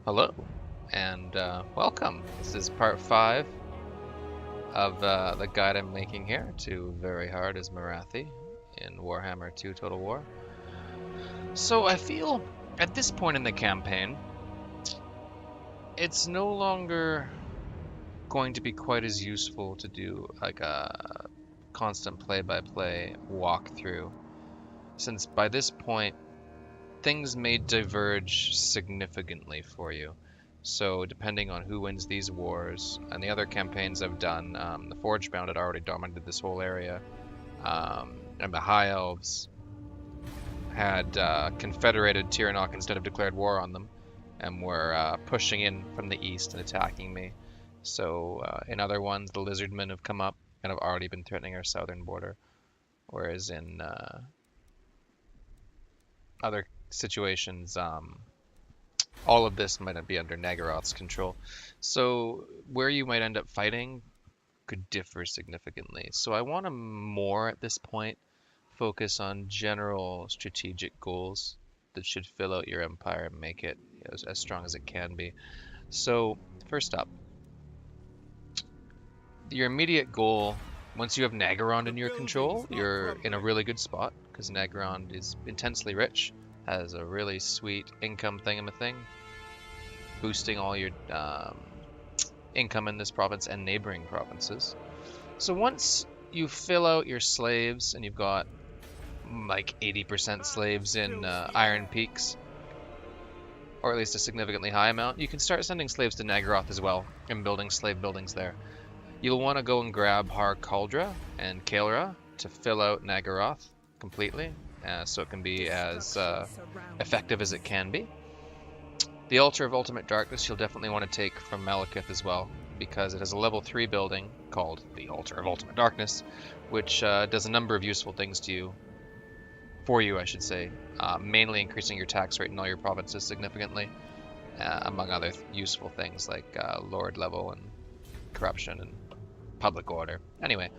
Hello, and welcome. This is part 5 of the guide I'm making here to Very Hard as Morathi in Warhammer 2 Total War. So I feel at this point in the campaign, it's no longer going to be quite as useful to do like a constant play-by-play walkthrough, since by this point things may diverge significantly for you. So depending on who wins these wars, and the other campaigns I've done, the Forgebound had already dominated this whole area, and the High Elves had confederated Tiranoc instead of declared war on them, and were pushing in from the east and attacking me. So in other ones, the Lizardmen have come up and have already been threatening our southern border, whereas in other situations, all of this might be under Nagaroth's control. So where you might end up fighting could differ significantly. So I want to more at this point focus on general strategic goals that should fill out your empire and make it as strong as it can be. So first up, your immediate goal, once you have Nagarond in your control, you're in a really good spot because Nagarond is intensely rich, has a really sweet income thingamathing, boosting all your income in this province and neighboring provinces. So once you fill out your slaves and you've got like 80% slaves in Iron Peaks, or at least a significantly high amount, you can start sending slaves to Nagaroth as well and building slave buildings there. You'll want to go and grab Har Kaldra and Kael'ra to fill out Nagaroth completely, so it can be as effective as it can be. The Altar of Ultimate Darkness you'll definitely want to take from Malekith as well, because it has a level 3 building called the Altar of Ultimate Darkness, which does a number of useful things to you, I should say, mainly increasing your tax rate in all your provinces significantly, among other useful things like Lord level and corruption and public order. Anyway,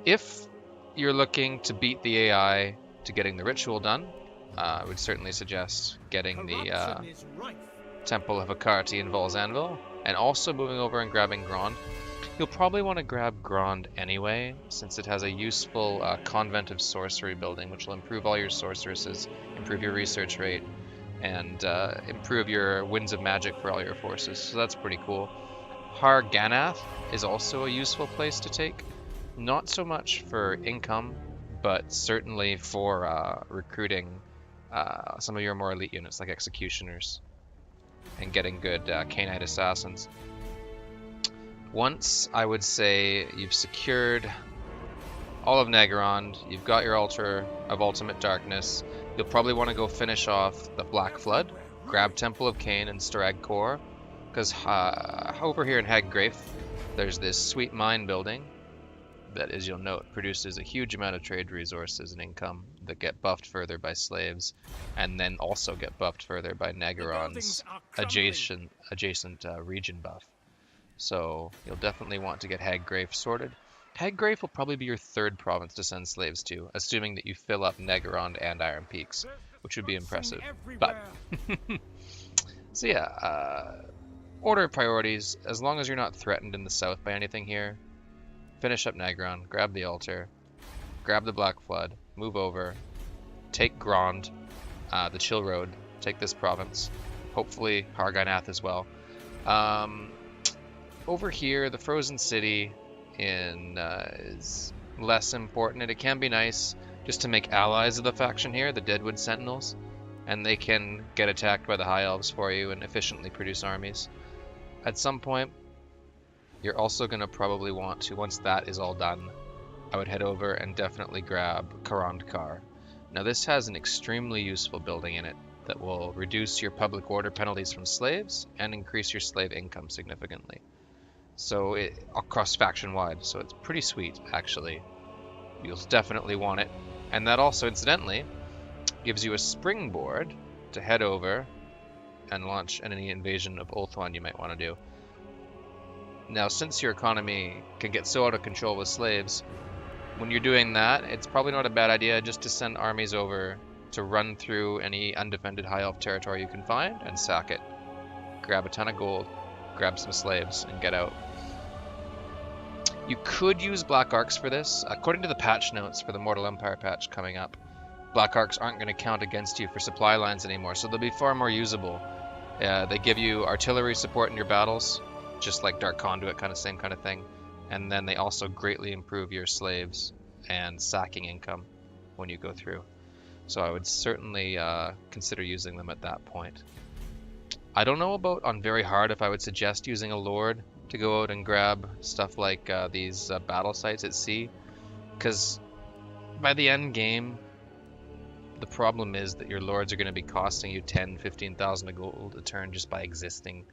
if you're looking to beat the AI to getting the ritual done, I would certainly suggest getting the Temple of Akarti in Vol's Anvil, and also moving over and grabbing Grond. You'll probably want to grab Grond anyway, since it has a useful Convent of Sorcery building, which will improve all your sorceresses, improve your research rate, and improve your Winds of Magic for all your forces, so that's pretty cool. Har Ganath is also a useful place to take. Not so much for income, but certainly for recruiting some of your more elite units like Executioners and getting good Canite Assassins. Once, I would say, you've secured all of Nagarond, you've got your Altar of Ultimate Darkness, you'll probably want to go finish off the Black Flood, grab Temple of Cain and Starag Core, because over here in Haggrafe, there's this sweet mine building that, as you'll note, produces a huge amount of trade resources and income that get buffed further by slaves, and then also get buffed further by Nagarond's adjacent region buff. So you'll definitely want to get Haggrafe sorted. Haggrafe will probably be your third province to send slaves to, assuming that you fill up Nagarond and Iron Peaks, which would be impressive. But so yeah, order of priorities, as long as you're not threatened in the south by anything here, finish up Nagaroth, grab the altar, grab the Black Flood, move over, take Grond, the Chill Road, take this province, hopefully Har Ganath as well. Over here, the Frozen City is less important, and it can be nice just to make allies of the faction here, the Deadwood Sentinels, and they can get attacked by the High Elves for you and efficiently produce armies. At some point, you're also going to probably want to, once that is all done, I would head over and definitely grab Karandkar. Now this has an extremely useful building in it that will reduce your public order penalties from slaves and increase your slave income significantly. So across faction wide, so it's pretty sweet actually. You'll definitely want it. And that also incidentally gives you a springboard to head over and launch any invasion of Ulthuan you might want to do. Now, since your economy can get so out of control with slaves, when you're doing that, it's probably not a bad idea just to send armies over to run through any undefended High Elf territory you can find and sack it. grab a ton of gold, grab some slaves, and get out. You could use Black Arks for this. According to the patch notes for the Mortal Empire patch coming up, Black Arks aren't going to count against you for supply lines anymore, so they'll be far more usable. They give you artillery support in your battles, just like Dark Conduit, same kind of thing. And then they also greatly improve your slaves and sacking income when you go through. So I would certainly consider using them at that point. I don't know about on very hard if I would suggest using a Lord to go out and grab stuff like these battle sites at sea, because by the end game, the problem is that your Lords are going to be costing you 10,000-15,000 of gold a turn just by existing,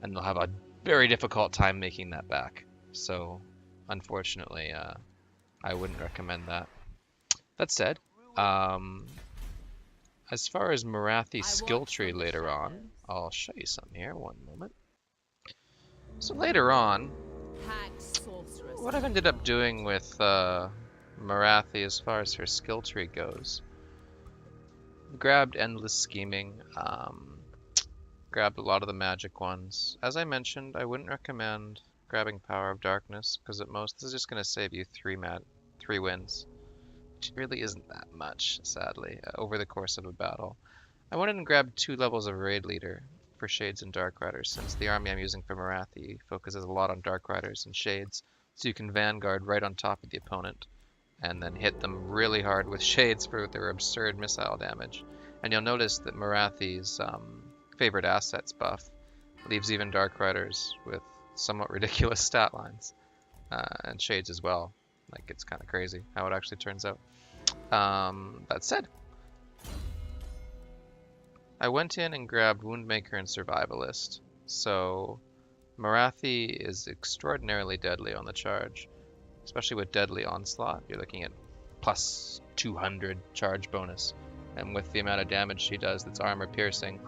and they'll have a very difficult time making that back. So, unfortunately, I wouldn't recommend that. That said, as far as Morathi skill tree later on, I'll show you something here, one moment. So later on, what I've ended up doing with Morathi as far as her skill tree goes, grabbed Endless Scheming, grabbed a lot of the magic ones. As I mentioned, I wouldn't recommend grabbing Power of Darkness, because at most this is just going to save you 3 wins, which really isn't that much, sadly, over the course of a battle. I went in and grabbed 2 levels of Raid Leader for Shades and Dark Riders, since the army I'm using for Morathi focuses a lot on Dark Riders and Shades, so you can Vanguard right on top of the opponent, and then hit them really hard with Shades for their absurd missile damage. And you'll notice that Morathi's favorite assets buff leaves even Dark Riders with somewhat ridiculous stat lines, and Shades as well. Like, it's kind of crazy how it actually turns out. That said, I went in and grabbed Woundmaker and Survivalist. So Morathi is extraordinarily deadly on the charge, especially with Deadly Onslaught. You're looking at plus 200 charge bonus, and with the amount of damage she does that's armor piercing,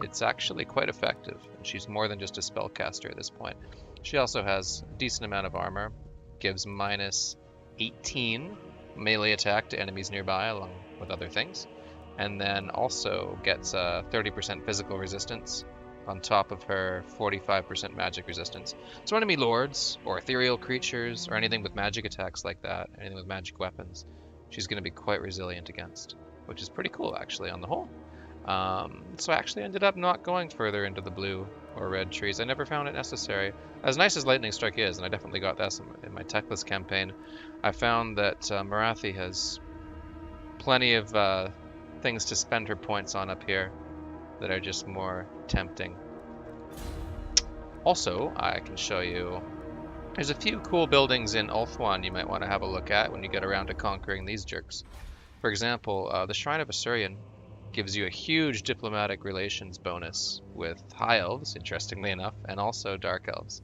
it's actually quite effective. And she's more than just a spellcaster at this point. She also has a decent amount of armor, gives minus 18 melee attack to enemies nearby along with other things, and then also gets 30% physical resistance on top of her 45% magic resistance. So enemy lords or ethereal creatures or anything with magic attacks like that, anything with magic weapons, she's going to be quite resilient against, which is pretty cool actually on the whole. So I actually ended up not going further into the blue or red trees. I never found it necessary. As nice as Lightning Strike is, and I definitely got that in my Techless campaign, I found that Morathi has plenty of things to spend her points on up here that are just more tempting. Also, I can show you, there's a few cool buildings in Ulthuan you might want to have a look at when you get around to conquering these jerks. For example, the Shrine of Asuryan gives you a huge diplomatic relations bonus with High Elves, interestingly enough, and also Dark Elves.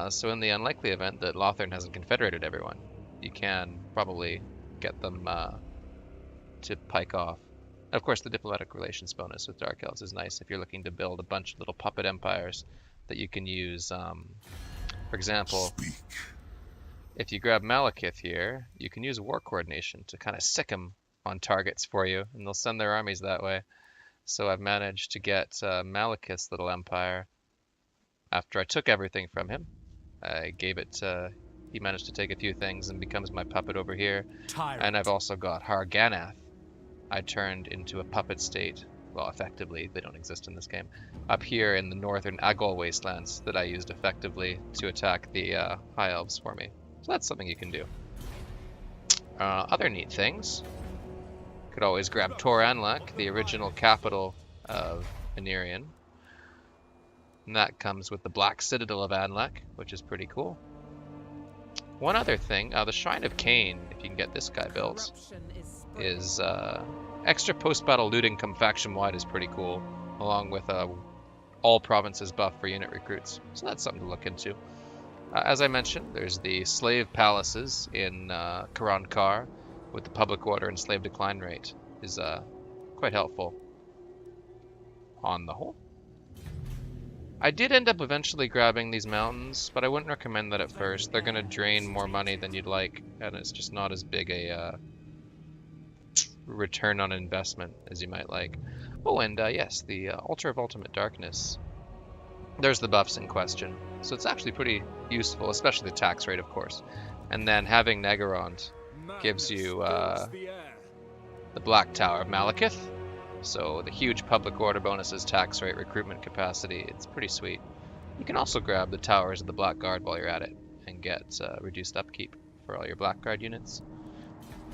So in the unlikely event that Lothern hasn't confederated everyone, you can probably get them to pike off. And of course, the diplomatic relations bonus with Dark Elves is nice if you're looking to build a bunch of little puppet empires that you can use. For example, if you grab Malekith here, you can use War Coordination to kind of sick them on targets for you, and they'll send their armies that way. So I've managed to get Malekith's little empire. After I took everything from him, I gave it he managed to take a few things and becomes my puppet over here. Tyrant. And I've also got Harganath. I turned into a puppet state, well, effectively, they don't exist in this game, up here in the northern Agol wastelands that I used effectively to attack the High Elves for me. So that's something you can do. Other neat things. Could always grab Tor Anlak, the original capital of Anirion. And that comes with the Black Citadel of Anlak, which is pretty cool. One other thing, the Shrine of Cain, if you can get this guy built, is extra post-battle looting come faction-wide is pretty cool, along with all provinces buff for unit recruits. So that's something to look into. As I mentioned, there's the slave palaces in Karan Kar with the public order and slave decline rate is quite helpful on the whole. I did end up eventually grabbing these mountains, but I wouldn't recommend that at first. They're going to drain more money than you'd like, and it's just not as big a return on investment as you might like. Oh, and yes, the Altar of Ultimate Darkness there's the buffs in question. So it's actually pretty useful, especially the tax rate, of course. And then having Negorond gives you the Black Tower of Malekith. So the huge public order bonuses, tax rate, recruitment capacity. It's pretty sweet. You can also grab the towers of the Black Guard while you're at it and get reduced upkeep for all your Black Guard units.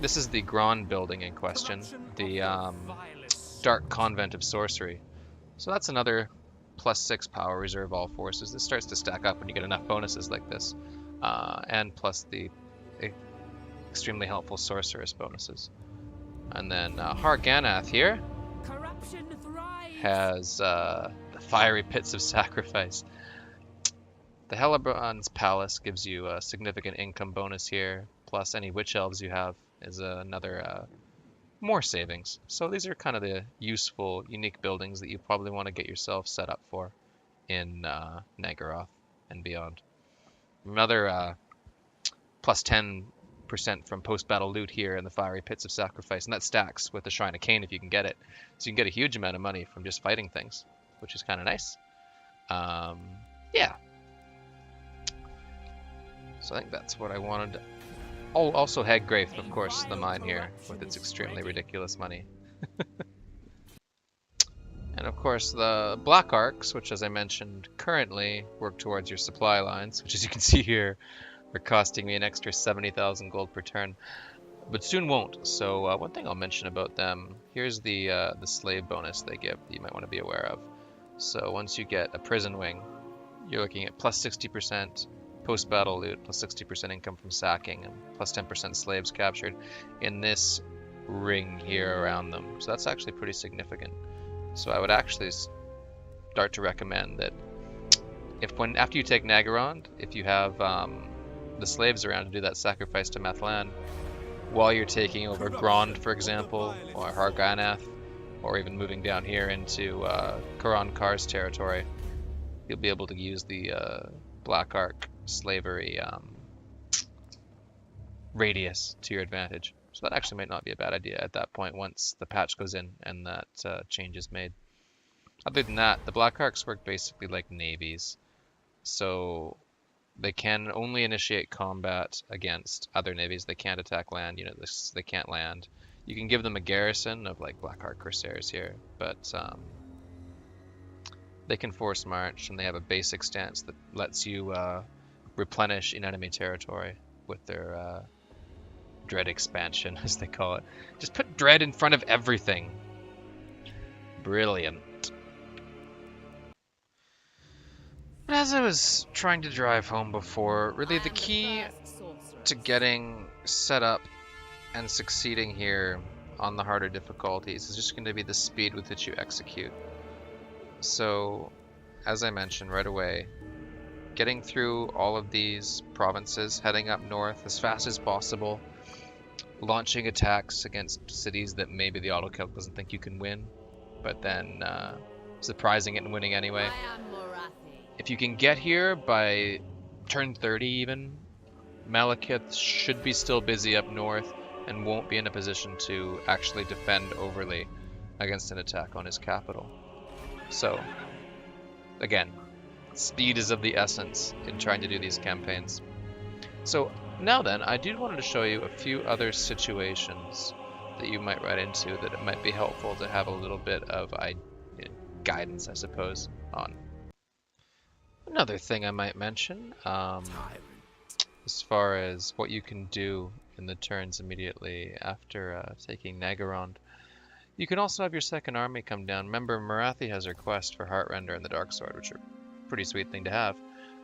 This is the Grand building in question, the Dark Convent of Sorcery. So that's another +6 power reserve all forces. This starts to stack up when you get enough bonuses like this. And plus the extremely helpful sorceress bonuses. And then Harganath here has the Fiery Pits of Sacrifice. The Hellebron's Palace gives you a significant income bonus here, plus any Witch Elves you have is another more savings. So these are kind of the useful, unique buildings that you probably want to get yourself set up for in Naggaroth and beyond. Another plus 10% from post-battle loot here in the Fiery Pits of Sacrifice, and that stacks with the Shrine of Cain if you can get it. So you can get a huge amount of money from just fighting things, which is kind of nice. Yeah. So I think that's what I wanted. Oh, also Haggrafe, of course, the mine here, with its extremely ridiculous money. And of course the Black Arks, which as I mentioned, currently work towards your supply lines, which as you can see here, are costing me an extra 70,000 gold per turn, but soon won't. So one thing I'll mention about them, here's the slave bonus they give that you might want to be aware of. So once you get a prison wing, you're looking at plus 60% post-battle loot, plus 60% income from sacking, and plus 10% slaves captured in this ring here around them. So that's actually pretty significant. So I would actually start to recommend that after you take Naggarond, if you have the slaves around to do that sacrifice to Mathlan, while you're taking over Grond, for example, or Harganath, or even moving down here into Karan Kar's territory, you'll be able to use the Black Ark slavery radius to your advantage. So that actually might not be a bad idea at that point once the patch goes in and that change is made. Other than that, the Black Arks work basically like navies. So they can only initiate combat against other navies. They can't attack land units. They can't land. You can give them a garrison of like Black Ark Corsairs here, but they can force march, and they have a basic stance that lets you replenish in enemy territory with their dread expansion, as they call it. Just put dread in front of everything. Brilliant. As I was trying to drive home before, really the key to getting set up and succeeding here on the harder difficulties is just going to be the speed with which you execute. So, as I mentioned right away, getting through all of these provinces, heading up north as fast as possible, launching attacks against cities that maybe the autocalc doesn't think you can win, but then surprising it and winning anyway. If you can get here by turn 30 even, Malekith should be still busy up north and won't be in a position to actually defend overly against an attack on his capital. So, again, speed is of the essence in trying to do these campaigns. So, now then, I did want to show you a few other situations that you might run into that it might be helpful to have a little bit of guidance, I suppose, on. Another thing I might mention, as far as what you can do in the turns immediately after taking Naggarond, you can also have your second army come down. Remember, Morathi has her quest for Heartrender and the Dark Sword, which are a pretty sweet thing to have.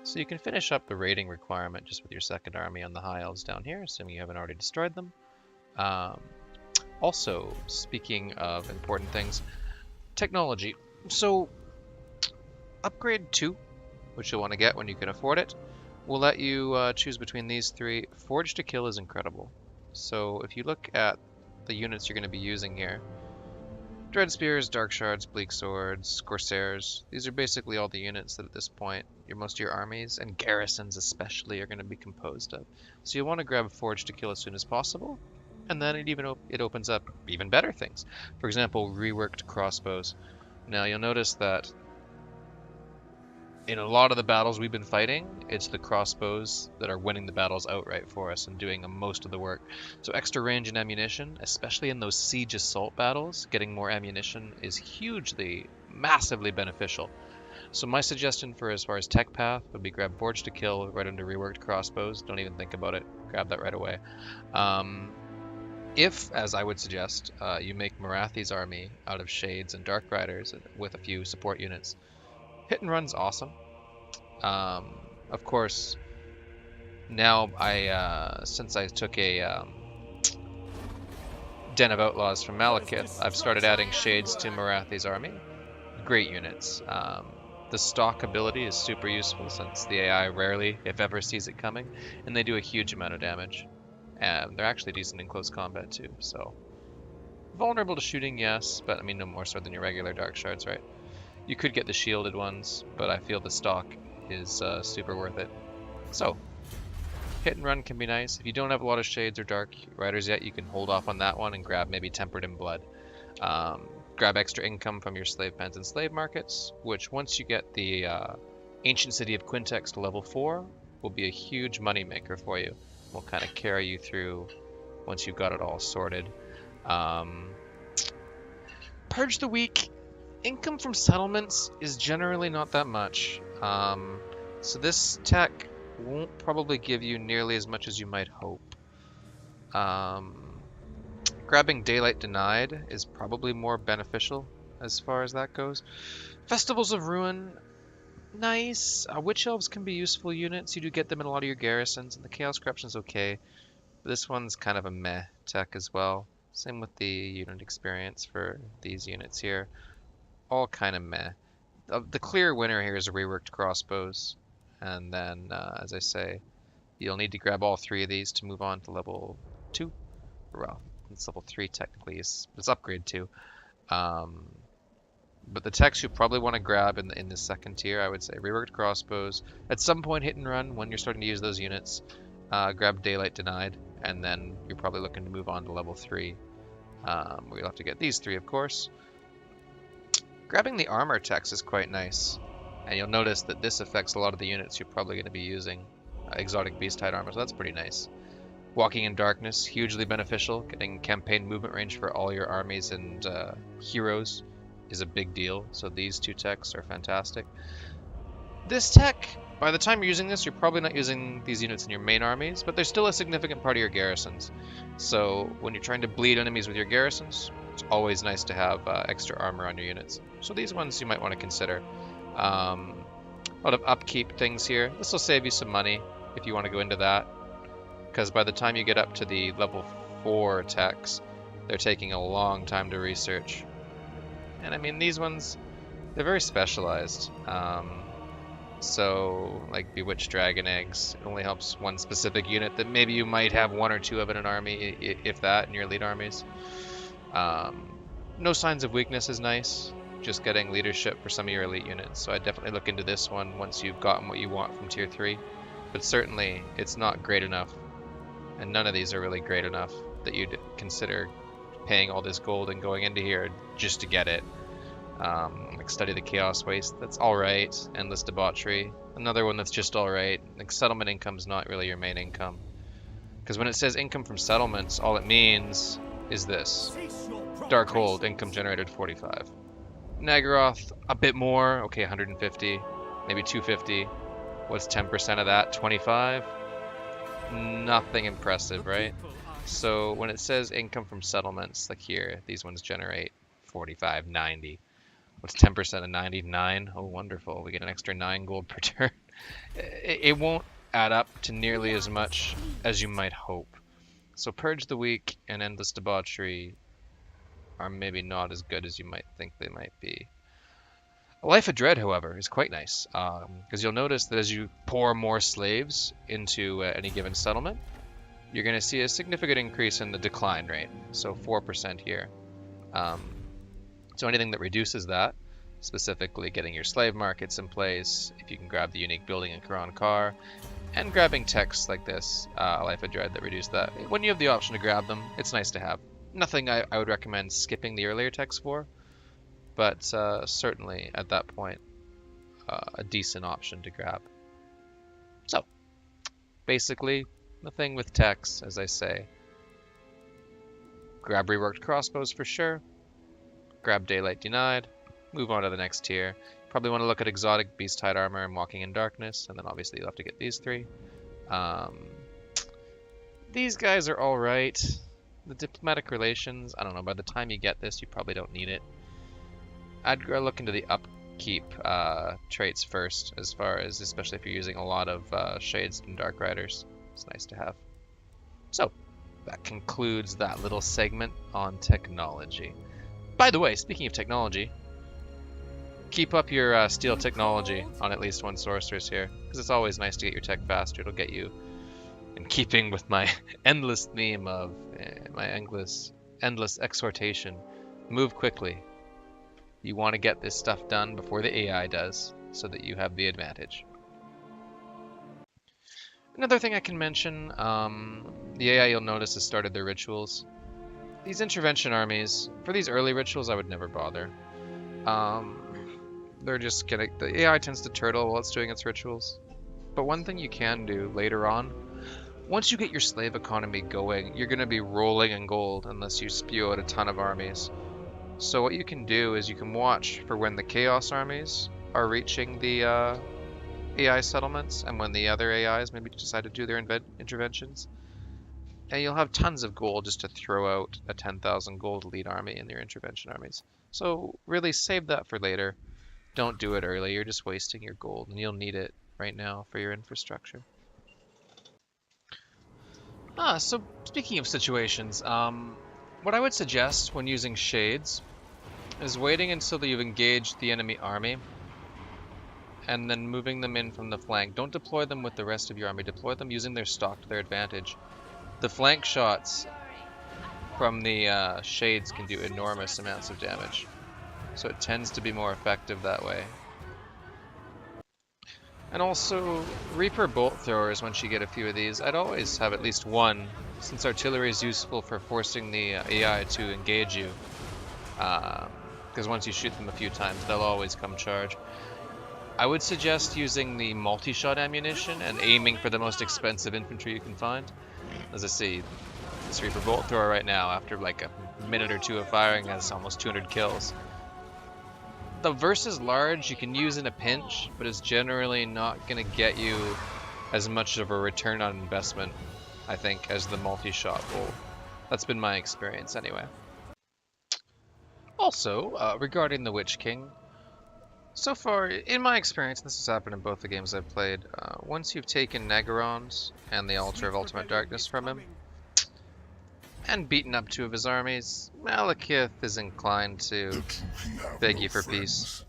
So you can finish up the raiding requirement just with your second army on the High Elves down here, assuming you haven't already destroyed them. Also, speaking of important things, technology. So, Upgrade 2, which you'll want to get when you can afford it, will let you choose between these three. Forge to Kill is incredible. So if you look at the units you're going to be using here, Dread Spears, Dark Shards, Bleak Swords, Corsairs, these are basically all the units that at this point most of your armies, and garrisons especially, are going to be composed of. So you'll want to grab Forge to Kill as soon as possible, and then it opens up even better things. For example, reworked crossbows. Now you'll notice that in a lot of the battles we've been fighting, it's the crossbows that are winning the battles outright for us and doing most of the work. So extra range and ammunition, especially in those siege assault battles, getting more ammunition is hugely, massively beneficial. So my suggestion for as far as tech path would be grab Forge to Kill right under reworked crossbows. Don't even think about it. Grab that right away. If, as I would suggest, you make Morathi's army out of Shades and Dark Riders with a few support units, Hit and Run's awesome. Of course, now since I took a Den of Outlaws from Malekith, I've started adding Shades to Morathi's army. Great units. The stock ability is super useful since the AI rarely, if ever, sees it coming, and they do a huge amount of damage. And they're actually decent in close combat too, so... Vulnerable to shooting, yes, but I mean no more so than your regular Dark Shards, right? You could get the shielded ones, but I feel the stock is super worth it. So, Hit and Run can be nice. If you don't have a lot of Shades or Dark Riders yet, you can hold off on that one and grab maybe Tempered in Blood. Grab extra income from your slave pens and slave markets, which once you get the Ancient City of Quintex to level 4, will be a huge money maker for you. Will kind of carry you through once you've got it all sorted. Purge the Weak. Income from settlements is generally not that much. So this tech won't probably give you nearly as much as you might hope. Grabbing Daylight Denied is probably more beneficial as far as that goes. Festivals of Ruin, nice. Witch Elves can be useful units. You do get them in a lot of your garrisons, and the Chaos Corruption's okay. But this one's kind of a meh tech as well. Same with the unit experience for these units here. All kind of meh. The clear winner here is a reworked crossbows. And then, as I say, you'll need to grab all 3 of these to move on to level 2. Well, it's level 3 technically. It's upgrade 2. But the techs you probably want to grab in the second tier, I would say reworked crossbows. At some point, Hit and Run when you're starting to use those units. Grab Daylight Denied, and then you're probably looking to move on to level 3, where you'll have to get these 3, of course. Grabbing the armor techs is quite nice, and you'll notice that this affects a lot of the units you're probably going to be using. Exotic Beast-Hide armor, so that's pretty nice. Walking in Darkness, hugely beneficial. Getting campaign movement range for all your armies and heroes is a big deal, so these 2 techs are fantastic. This tech, by the time you're using this, you're probably not using these units in your main armies, but they're still a significant part of your garrisons. So when you're trying to bleed enemies with your garrisons, it's always nice to have extra armor on your units. So these ones you might want to consider. A lot of upkeep things here. This will save you some money if you want to go into that, because by the time you get up to the level 4 techs, they're taking a long time to research. And I mean, these ones, they're very specialized. So, like Bewitched Dragon Eggs, it only helps one specific unit that maybe you might have 1 or 2 of in an army, if that, in your elite armies. No Signs of Weakness is nice, just getting leadership for some of your elite units. So I'd definitely look into this one once you've gotten what you want from tier 3. But certainly, it's not great enough, and none of these are really great enough that you'd consider paying all this gold and going into here just to get it. Like Study the Chaos Waste, that's alright. Endless Debauchery, another one that's just alright. Like settlement income's not really your main income. Because when it says income from settlements, all it means is this. Darkhold, income generated 45. Nagaroth, a bit more, okay, 150, maybe 250. What's 10% of that? 25? Nothing impressive, right? So when it says income from settlements, like here, these ones generate 45, 90. What's 10% of 99? Oh, wonderful. We get an extra 9 gold per turn. It won't add up to nearly as much as you might hope. So Purge the Weak and Endless Debauchery are maybe not as good as you might think they might be. A Life of Dread, however, is quite nice, because you'll notice that as you pour more slaves into any given settlement, you're going to see a significant increase in the decline rate, so 4% here. So anything that reduces that, specifically getting your slave markets in place, if you can grab the unique building in Quran Kar, and grabbing texts like this, Life of Dread, that reduce that. When you have the option to grab them, it's nice to have. Nothing I would recommend skipping the earlier texts for, but certainly at that point, a decent option to grab. So, basically, the thing with techs, as I say, grab reworked crossbows for sure, grab daylight denied, move on to the next tier. Probably want to look at exotic beast hide armor and walking in darkness, and then obviously you'll have to get these three. These guys are all right. The diplomatic relations, I don't know, by the time you get this, you probably don't need it. I'd go look into the upkeep traits first, as far as, especially if you're using a lot of Shades and Dark Riders. It's nice to have. So, that concludes that little segment on technology. By the way, speaking of technology, keep up your steel technology on at least one sorceress here, because it's always nice to get your tech faster. It'll get you in keeping with my endless theme of my endless exhortation. Move quickly. You want to get this stuff done before the AI does, so that you have the advantage. Another thing I can mention, the AI you'll notice has started their rituals. These intervention armies, for these early rituals, I would never bother. They're just gonna, the AI tends to turtle while it's doing its rituals. But one thing you can do later on, once you get your slave economy going, you're gonna be rolling in gold unless you spew out a ton of armies. So what you can do is you can watch for when the chaos armies are reaching the AI settlements, and when the other AIs maybe decide to do their interventions. And you'll have tons of gold just to throw out a 10,000 gold elite army in your intervention armies. So really save that for later. Don't do it early, you're just wasting your gold, and you'll need it right now for your infrastructure. So speaking of situations, what I would suggest when using shades is waiting until you've engaged the enemy army and then moving them in from the flank. Don't deploy them with the rest of your army, deploy them using their stock to their advantage. The flank shots from the shades can do enormous amounts of damage, so it tends to be more effective that way. And also, Reaper bolt throwers, once you get a few of these, I'd always have at least one, since artillery is useful for forcing the AI to engage you. Because once you shoot them a few times, they'll always come charge. I would suggest using the multi-shot ammunition and aiming for the most expensive infantry you can find. As I see, this Reaper bolt thrower right now, after like a minute or two of firing, has almost 200 kills. The versus large you can use in a pinch, but it's generally not going to get you as much of a return on investment, I think, as the multi-shot bolt. That's been my experience anyway. Also, regarding the Witch King, so far, in my experience, this has happened in both the games I've played, once you've taken Naggarond and the Altar of Ultimate Darkness from him, and beaten up 2 of his armies, Malekith is inclined to beg you for peace.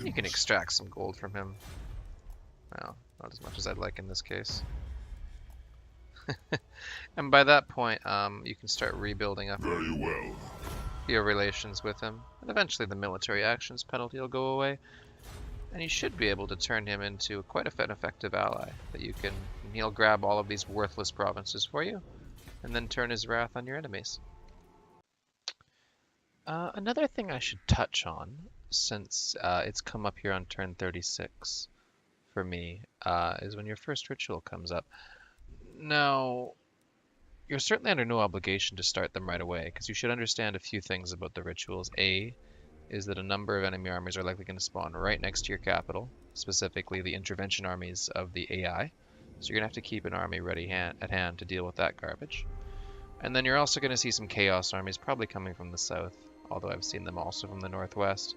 You can extract some gold from him. Well, not as much as I'd like in this case. And by that point, you can start rebuilding up your relations with him, and eventually the military actions penalty will go away, and you should be able to turn him into quite an effective ally. That you can, he'll grab all of these worthless provinces for you, and then turn his wrath on your enemies. Another thing I should touch on, since it's come up here on turn 36 for me, is when your first ritual comes up. Now, you're certainly under no obligation to start them right away, because you should understand a few things about the rituals. A is that a number of enemy armies are likely going to spawn right next to your capital, specifically the intervention armies of the AI. So you're going to have to keep an army ready at hand to deal with that garbage. And then you're also going to see some chaos armies probably coming from the south, although I've seen them also from the northwest,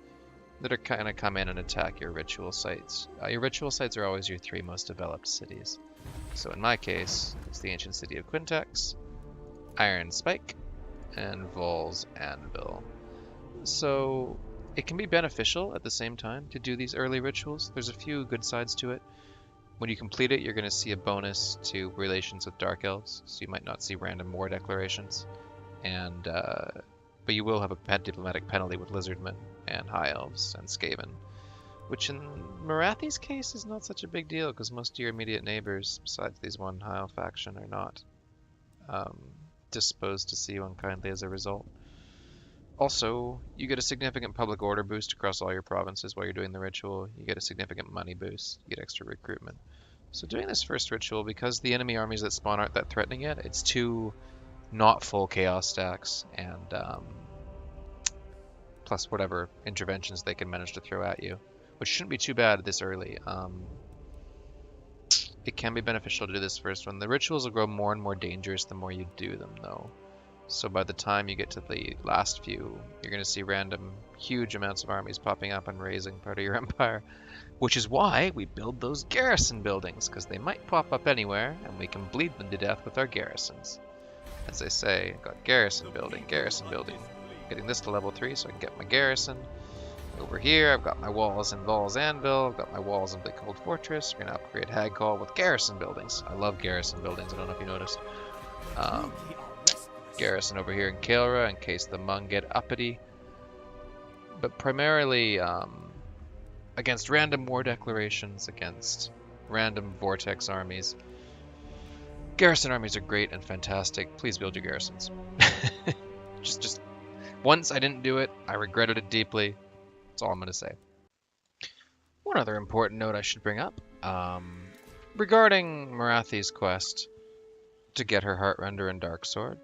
that are going to come in and attack your ritual sites. Your ritual sites are always your 3 most developed cities. So in my case, it's the ancient city of Quintex, Iron Spike, and Vol's Anvil. So it can be beneficial at the same time to do these early rituals. There's a few good sides to it. When you complete it, you're going to see a bonus to relations with Dark Elves, so you might not see random war declarations. And but you will have a diplomatic penalty with Lizardmen and High Elves and Skaven, which in Morathi's case is not such a big deal, because most of your immediate neighbors, besides these one High Elf faction, are not disposed to see you unkindly as a result. Also, you get a significant public order boost across all your provinces while you're doing the ritual. You get a significant money boost. You get extra recruitment. So doing this first ritual, because the enemy armies that spawn aren't that threatening yet, it's two not full chaos stacks, and plus whatever interventions they can manage to throw at you, which shouldn't be too bad this early. It can be beneficial to do this first one. The rituals will grow more and more dangerous the more you do them, though. So by the time you get to the last few, you're going to see random, huge amounts of armies popping up and raising part of your empire. Which is why we build those garrison buildings, because they might pop up anywhere, and we can bleed them to death with our garrisons. As I say, I've got garrison building. Getting this to level 3 so I can get my garrison. Over here, I've got my walls in Val's Anvil, I've got my walls in Bleakhold Fortress. We're going to upgrade Hagcall with garrison buildings. I love garrison buildings, I don't know if you noticed. Garrison over here in Kael'ra in case the Hmong get uppity. But primarily against random war declarations, against random Vortex armies. Garrison armies are great and fantastic. Please build your garrisons. just once I didn't do it, I regretted it deeply. That's all I'm going to say. One other important note I should bring up regarding Morathi's quest to get her Heartrender and Dark Sword.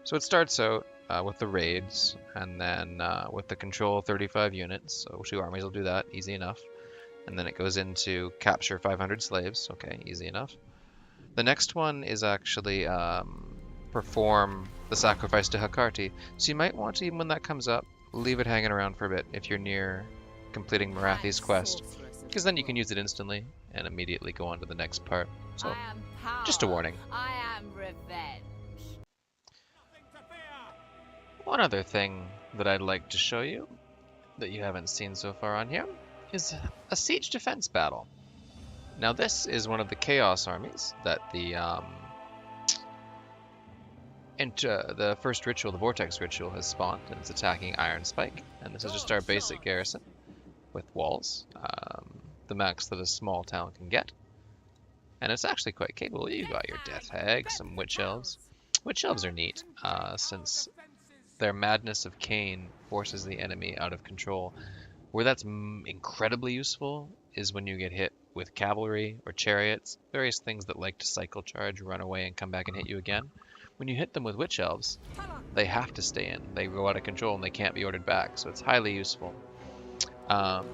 So it starts out with the raids, and then with the control 35 units, so 2 armies will do that, easy enough. And then it goes into capture 500 slaves, okay, easy enough. The next one is actually perform the sacrifice to Hecate. So you might want to, even when that comes up, leave it hanging around for a bit if you're near completing Morathi's quest, because then you can use it instantly and immediately go on to the next part. So, just a warning. I am revenge. One other thing that I'd like to show you that you haven't seen so far on here is a siege defense battle. Now this is one of the Chaos armies that the first ritual, the Vortex Ritual, has spawned, and it's attacking Iron Spike. And this is just our basic garrison with walls, the max that a small town can get. And it's actually quite capable. You've got your Death Hag, some Witch Elves. Witch Elves are neat, since their Madness of Cain forces the enemy out of control. Where that's incredibly useful is when you get hit with cavalry or chariots, various things that like to cycle charge, run away, and come back and hit you again. When you hit them with Witch Elves, they have to stay in. They go out of control and they can't be ordered back, so it's highly useful. Another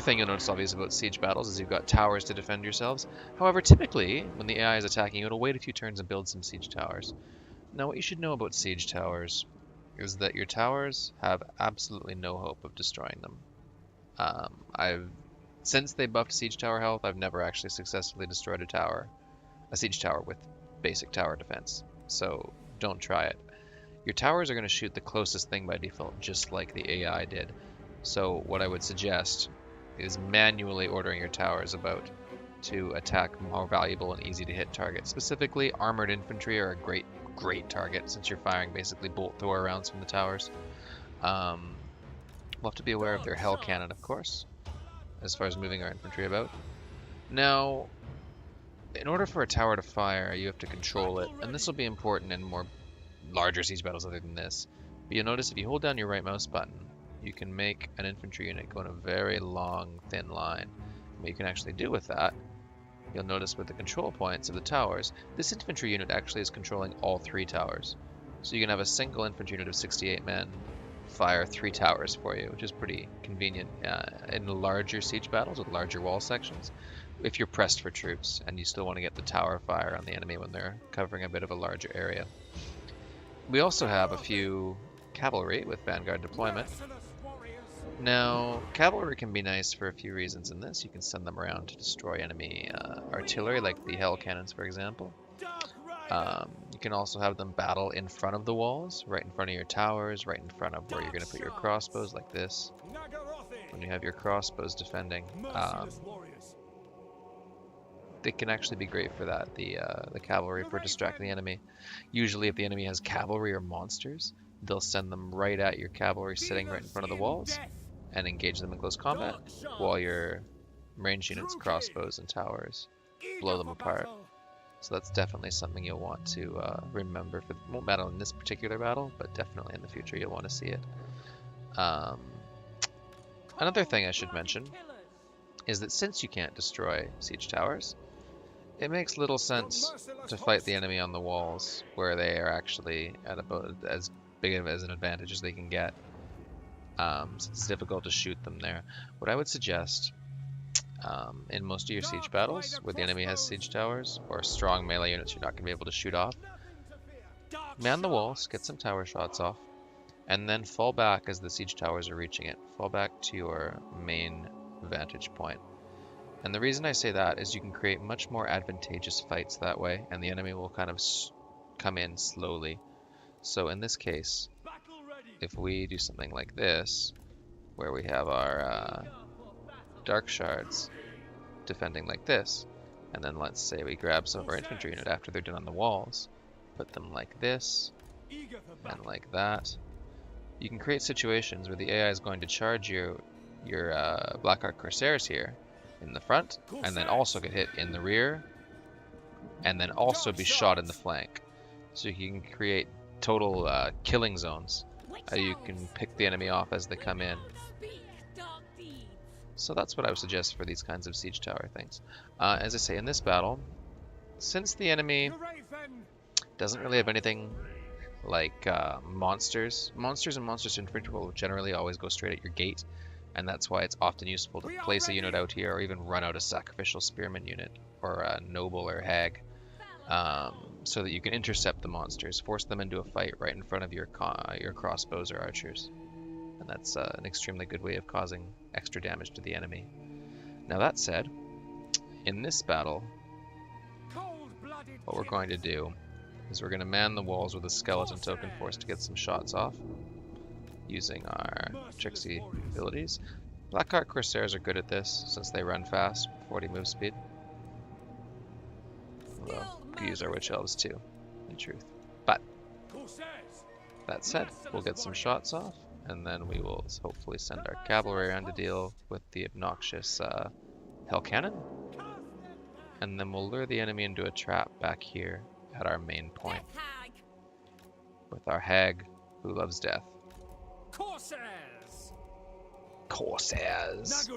thing you'll notice obviously about siege battles is you've got towers to defend yourselves. However, typically, when the AI is attacking you, it'll wait a few turns and build some siege towers. Now, what you should know about siege towers is that your towers have absolutely no hope of destroying them. Since they buffed siege tower health, I've never actually successfully destroyed a siege tower with basic tower defense. So don't try it. Your towers are going to shoot the closest thing by default, just like the AI did. So what I would suggest is manually ordering your towers about to attack more valuable and easy to hit targets. Specifically, armored infantry are a great target since you're firing basically bolt thrower rounds from the towers. We'll have to be aware of their hell cannon, of course, as far as moving our infantry about. Now, in order for a tower to fire, you have to control it, and this will be important in more larger siege battles other than this. But you'll notice if you hold down your right mouse button, you can make an infantry unit go in a very long, thin line. And what you can actually do with that, you'll notice with the control points of the towers, this infantry unit actually is controlling all 3 towers. So you can have a single infantry unit of 68 men fire 3 towers for you, which is pretty convenient in larger siege battles with larger wall sections. If you're pressed for troops and you still want to get the tower fire on the enemy when they're covering a bit of a larger area. We also have a few cavalry with vanguard deployment. Now, cavalry can be nice for a few reasons in this. You can send them around to destroy enemy artillery, like the hell cannons, for example. You can also have them battle in front of the walls, right in front of your towers, right in front of where you're going to put your crossbows, like this. When you have your crossbows defending, they can actually be great for that, the cavalry, for distracting the enemy. Usually if the enemy has cavalry or monsters, they'll send them right at your cavalry sitting right in front of the walls and engage them in close combat, while your range units, crossbows, and towers blow them apart. So that's definitely something you'll want to remember. Won't matter in this particular battle, but definitely in the future you'll want to see it. Another thing I should mention is that since you can't destroy siege towers, it makes little sense to fight the enemy on the walls, where they are actually at about as big of an advantage as they can get. So it's difficult to shoot them there. What I would suggest in most of your siege battles, where the enemy has siege towers or strong melee units you're not going to be able to shoot off, man the walls, get some tower shots off, and then fall back as the siege towers are reaching it. Fall back to your main vantage point. And the reason I say that is you can create much more advantageous fights that way, and the enemy will kind of come in slowly. So in this case, if we do something like this, where we have our dark shards defending like this, and then let's say we grab some of our infantry unit after they're done on the walls, put them like this, and like that, you can create situations where the AI is going to charge your Black Ark Corsairs here in the front, and then also get hit in the rear, and then also be shot in the flank. So you can create total killing zones. You can pick the enemy off as they come in. So that's what I would suggest for these kinds of siege tower things. As I say, in this battle, since the enemy doesn't really have anything like monsters and monsters infantry will generally always go straight at your gate, and that's why it's often useful to place a unit out here, or even run out a sacrificial spearman unit or a noble or hag, so that you can intercept the monsters, force them into a fight right in front of your crossbows or archers. And that's an extremely good way of causing extra damage to the enemy. Now that said, in this battle, what we're going to do is we're going to man the walls with a skeleton token force to get some shots off, using our tricksy abilities. Black Ark Corsairs are good at this, since they run fast, 40 move speed. Although, we could use our Witch Elves too, in truth. But, that said, we'll get some shots off, and then we will hopefully send our cavalry around to deal with the obnoxious Hell Cannon. And then we'll lure the enemy into a trap back here at our main point, with our hag who loves death. Corsairs!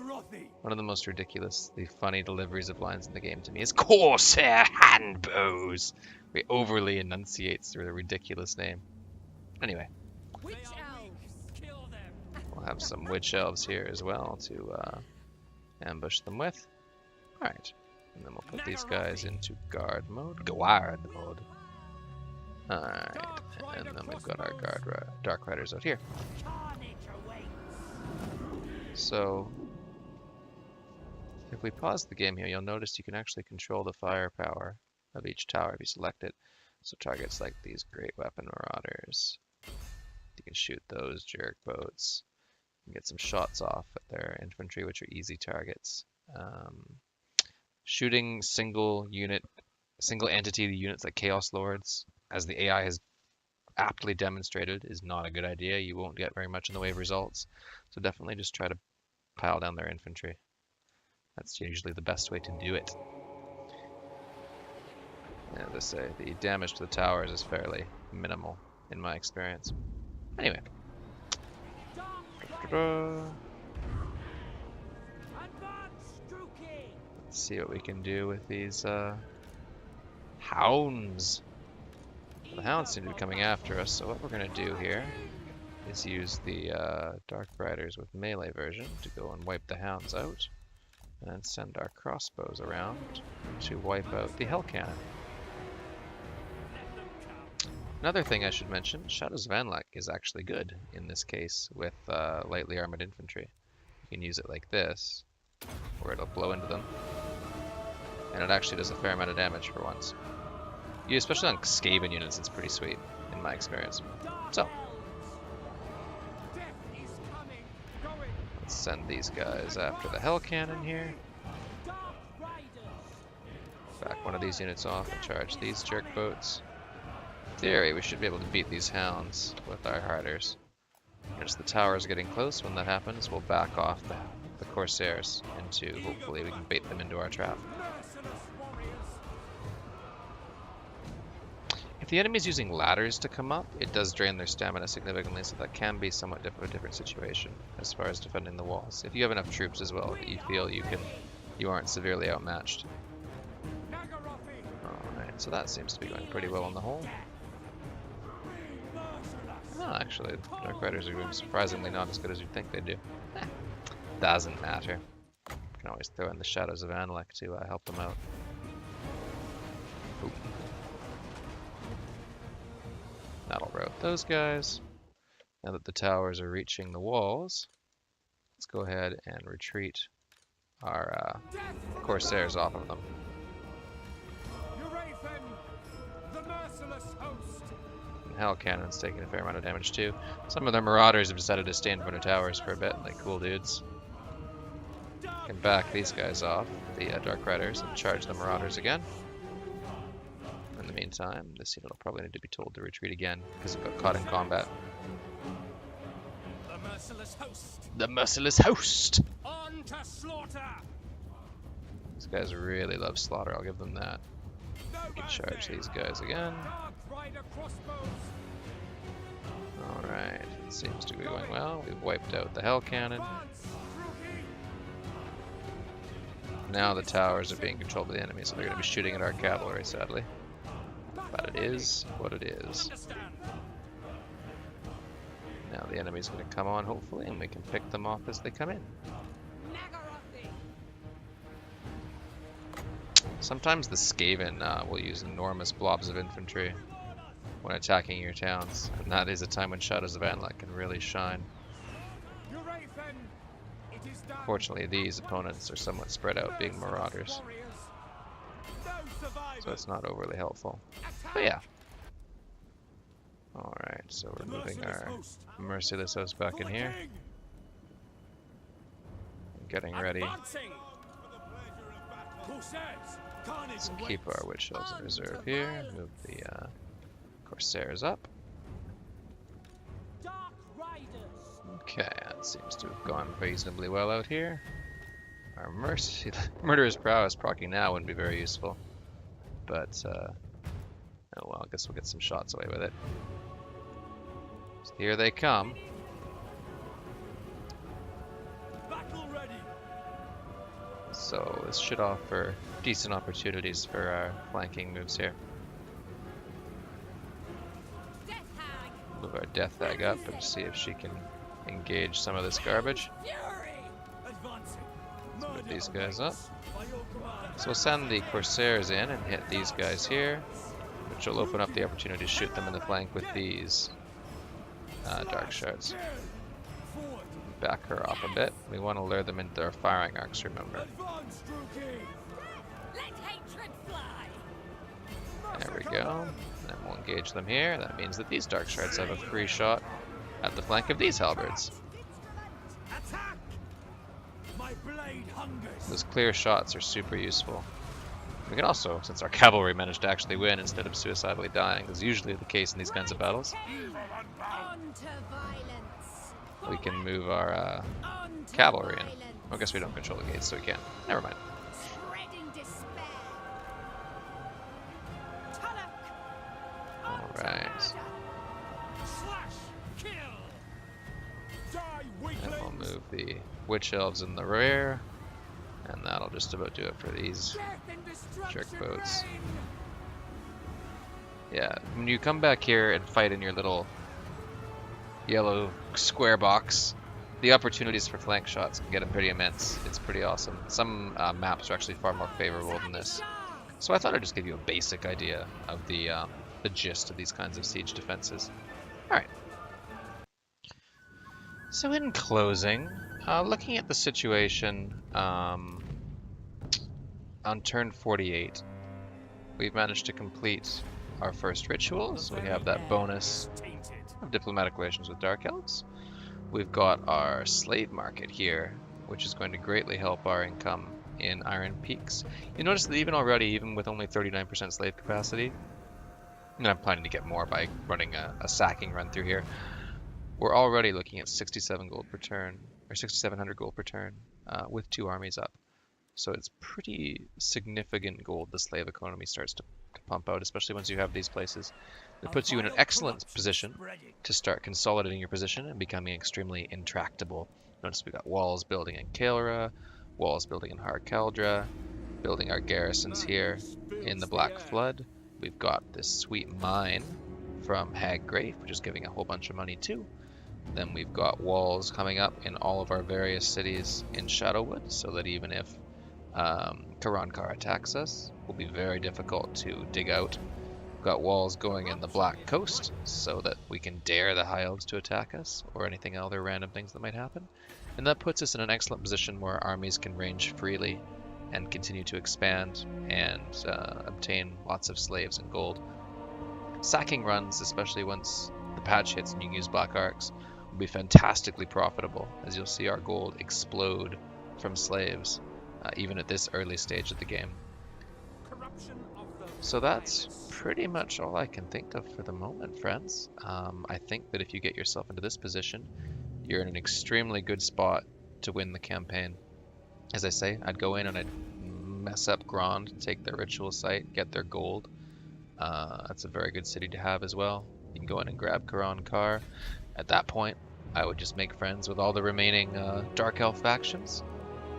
One of the most ridiculously funny deliveries of lines in the game to me is Corsair Handbows! He overly enunciates through the ridiculous name. Anyway. We'll have some Witch Elves here as well to ambush them with. Alright. And then we'll put these guys into guard mode. Guard mode. Alright. And then we've got our Dark Riders out here. So, if we pause the game here, you'll notice you can actually control the firepower of each tower if you select it. So targets like these Great Weapon Marauders, you can shoot those jerk boats. You can get some shots off at their infantry, which are easy targets. Shooting single entity units like Chaos Lords, as the AI has aptly demonstrated, is not a good idea. You won't get very much in the way of results. So definitely just try to pile down their infantry. That's usually the best way to do it. And as I say, the damage to the towers is fairly minimal in my experience. Anyway. Let's see what we can do with these hounds. The hounds seem to be coming after us, so what we're going to do here is use the Dark Riders with melee version to go and wipe the hounds out, and then send our crossbows around to wipe out the Hell Cannon. Another thing I should mention, Shadows of Anlek is actually good in this case with lightly armored infantry. You can use it like this, where it'll blow into them, and it actually does a fair amount of damage for once. Especially on Skaven units, it's pretty sweet, in my experience. So, let's send these guys after the Hell Cannon here. Back one of these units off and charge these jerk boats. In theory, we should be able to beat these hounds with our Riders. As the towers are getting close, when that happens, we'll back off the Corsairs into, hopefully we can bait them into our trap. If the enemy's using ladders to come up, it does drain their stamina significantly, so that can be somewhat a different situation as far as defending the walls. If you have enough troops as well that you feel you aren't severely outmatched. Alright, so that seems to be going pretty well on the whole. Oh, actually, Dark Riders are doing surprisingly not as good as you'd think they do. Doesn't matter. You can always throw in the Shadows of Amalek to help them out. Ooh. That'll rout those guys. Now that the towers are reaching the walls, let's go ahead and retreat our Corsairs off of them. And Hell Cannon's taking a fair amount of damage too. Some of their Marauders have decided to stay in front of towers for a bit, like cool dudes. Can back these guys off, the Dark Riders, and charge the Marauders again. In the meantime, this unit will probably need to be told to retreat again because it got caught in combat. The merciless host. The merciless host. On to slaughter. These guys really love slaughter. I'll give them that. We can charge these guys again. All right, it seems to be going well. We've wiped out the Hell Cannon. Now the towers are being controlled by the enemy, so they're going to be shooting at our cavalry, sadly. But it is what it is. Now the enemy's going to come on, hopefully, and we can pick them off as they come in. Sometimes the Skaven will use enormous blobs of infantry when attacking your towns, and that is a time when Shadows of Amalek can really shine. Fortunately, these opponents are somewhat spread out, being Marauders, so it's not overly helpful. But yeah. Alright, so we're moving our Merciless Host back in here. Getting ready. Let's keep our Witch Elves in reserve here. Move the Corsairs up. Okay, that seems to have gone reasonably well out here. Our Murderous Prowess proccing now wouldn't be very useful. But, oh well, I guess we'll get some shots away with it. So here they come. So this should offer decent opportunities for our flanking moves here. Move our Death Hag up and see if she can engage some of this garbage. Let's move these guys up. So we'll send the Corsairs in and hit these guys here, which will open up the opportunity to shoot them in the flank with these Dark Shards. Back her off a bit. We want to lure them into our firing arcs, remember. There we go. And we'll engage them here. That means that these Dark Shards have a free shot at the flank of these Halberds. Those clear shots are super useful. We can also, since our cavalry managed to actually win instead of suicidally dying, as usually the case in these kinds of battles, we can move our cavalry in. I guess we don't control the gates, so we can't. Never mind. Alright. And we'll move the Witch Elves in the rear. And that'll just about do it for these jerk boats. Yeah, when you come back here and fight in your little yellow square box, the opportunities for flank shots can get pretty immense. It's pretty awesome. Some maps are actually far more favorable than this. So I thought I'd just give you a basic idea of the gist of these kinds of siege defenses. Alright. So in closing, looking at the situation on turn 48, we've managed to complete our first rituals. We have that bonus of diplomatic relations with Dark Elves. We've got our slave market here, which is going to greatly help our income in Iron Peaks. You notice that even with only 39% slave capacity, and I'm planning to get more by running a sacking run through here, we're already looking at 67 gold per turn, or 6,700 gold per turn, with 2 armies up. So it's pretty significant gold the slave economy starts to to pump out, especially once you have these places. It puts you in an excellent position to start consolidating your position and becoming extremely intractable. Notice we got walls building in Kael'ra, walls building in Har Keldra, building our garrisons here in the Black Flood. We've got this sweet mine from Haggrave, which is giving a whole bunch of money too. Then we've got walls coming up in all of our various cities in Shadowwood, so that even if Karankar attacks us, it will be very difficult to dig out. We've got walls going in the Black Coast, so that we can dare the High Elves to attack us, or anything other random things that might happen. And that puts us in an excellent position where our armies can range freely and continue to expand and obtain lots of slaves and gold. Sacking runs, especially once the patch hits and you can use Black Arks, will be fantastically profitable, as you'll see our gold explode from slaves, even at this early stage of the game. So that's pretty much all I can think of for the moment, friends. I think that if you get yourself into this position, you're in an extremely good spot to win the campaign. As I say, I'd go in and I'd mess up Grond, take their ritual site, get their gold. That's a very good city to have as well. You can go in and grab Karankar. At that point, I would just make friends with all the remaining Dark Elf factions,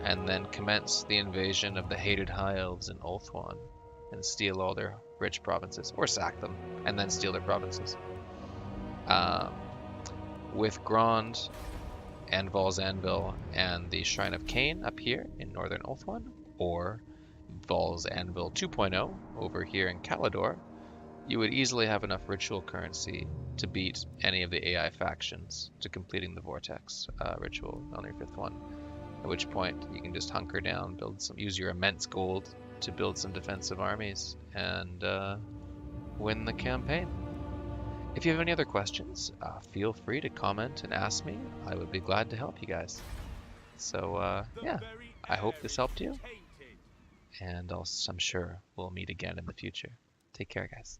and then commence the invasion of the hated High Elves in Ulthuan, and steal all their rich provinces, or sack them, and then steal their provinces. With Grond, Anvil's Anvil, and the Shrine of Cain up here in northern Ulthuan, or Vol's Anvil 2.0 over here in Kalador, you would easily have enough ritual currency to beat any of the AI factions to completing the Vortex ritual on your 5th one. At which point you can just hunker down, use your immense gold to build some defensive armies, and win the campaign. If you have any other questions, feel free to comment and ask me. I would be glad to help you guys. So yeah, I hope this helped you, and I'm sure we'll meet again in the future. Take care, guys.